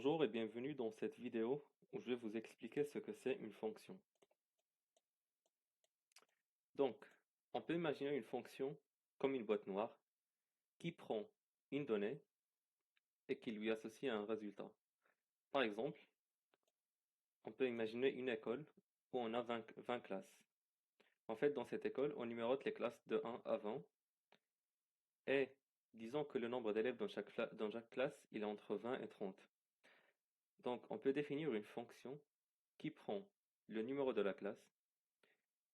Bonjour et bienvenue dans cette vidéo où je vais vous expliquer ce que c'est une fonction. Donc, on peut imaginer une fonction comme une boîte noire qui prend une donnée et qui lui associe un résultat. Par exemple, on peut imaginer une école où on a 20 classes. En fait, dans cette école, on numérote les classes de 1 à 20 et disons que le nombre d'élèves dans chaque classe, il est entre 20 et 30. Donc, on peut définir une fonction qui prend le numéro de la classe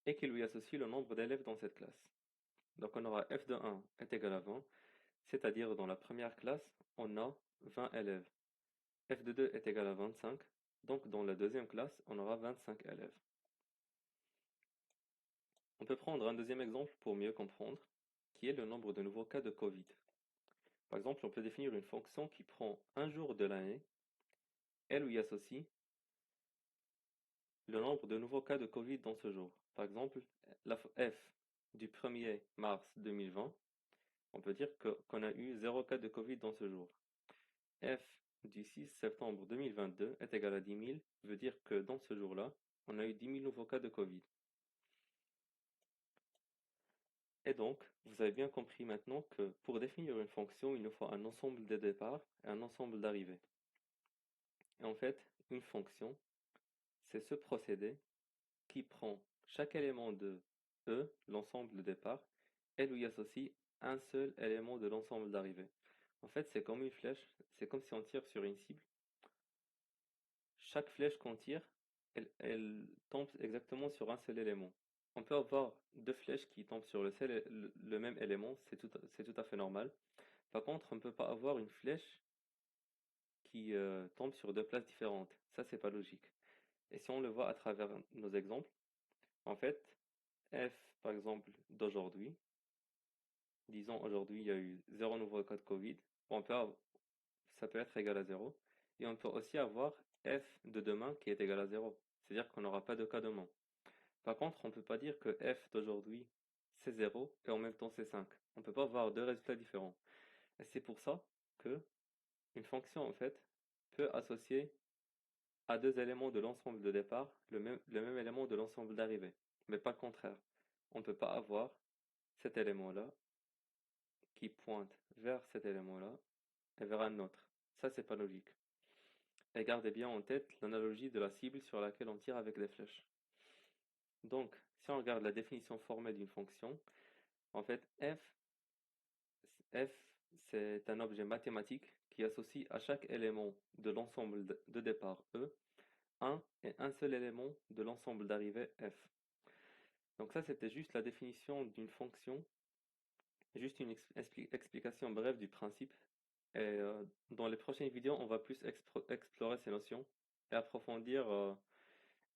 et qui lui associe le nombre d'élèves dans cette classe. Donc on aura f de 1 est égal à 20, c'est-à-dire dans la première classe, on a 20 élèves. F de 2 est égal à 25, donc dans la deuxième classe, on aura 25 élèves. On peut prendre un deuxième exemple pour mieux comprendre, qui est le nombre de nouveaux cas de Covid. Par exemple, on peut définir une fonction qui prend un jour de l'année et lui associe le nombre de nouveaux cas de Covid dans ce jour. Par exemple, la f du 1er mars 2020, on peut dire qu'on a eu 0 cas de Covid dans ce jour. F du 6 septembre 2022 est égal à 10 000 veut dire que dans ce jour-là, on a eu 10 000 nouveaux cas de Covid. Et donc, vous avez bien compris maintenant que pour définir une fonction, il nous faut un ensemble de départ et un ensemble d'arrivée. Et en fait, une fonction, c'est ce procédé qui prend chaque élément de E, l'ensemble de départ, et lui associe un seul élément de l'ensemble d'arrivée. En fait, c'est comme une flèche, c'est comme si on tire sur une cible. Chaque flèche qu'on tire, elle tombe exactement sur un seul élément. On peut avoir deux flèches qui tombent sur le même élément, c'est tout à fait normal. Par contre, on ne peut pas avoir une flèche qui tombe sur deux places différentes. Ça, c'est pas logique. Et si on le voit à travers nos exemples, en fait, f, par exemple, d'aujourd'hui, disons aujourd'hui, il y a eu zéro nouveau cas de Covid. On peut ça peut être égal à zéro. Et on peut aussi avoir f de demain qui est égal à zéro. C'est-à-dire qu'on n'aura pas de cas demain. Par contre, on ne peut pas dire que f d'aujourd'hui c'est zéro et en même temps c'est 5. On ne peut pas avoir deux résultats différents. Et c'est pour ça que une fonction en fait peut associer à deux éléments de l'ensemble de départ le même élément de l'ensemble d'arrivée, mais pas le contraire. On ne peut pas avoir cet élément-là qui pointe vers cet élément-là et vers un autre. Ça, c'est pas logique. Et gardez bien en tête l'analogie de la cible sur laquelle on tire avec des flèches. Donc, si on regarde la définition formelle d'une fonction, en fait, f c'est un objet mathématique qui associe à chaque élément de l'ensemble de départ E un et un seul élément de l'ensemble d'arrivée f. Donc ça, c'était juste la définition d'une fonction, juste une explication brève du principe. Et dans les prochaines vidéos, on va plus explorer ces notions et approfondir.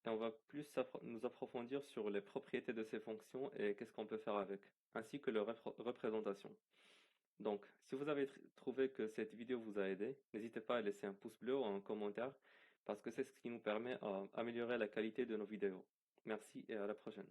Et on va plus nous approfondir sur les propriétés de ces fonctions et qu'est-ce qu'on peut faire avec, ainsi que leur représentation. Donc, si vous avez trouvé que cette vidéo vous a aidé, n'hésitez pas à laisser un pouce bleu ou un commentaire, parce que c'est ce qui nous permet d'améliorer la qualité de nos vidéos. Merci et à la prochaine.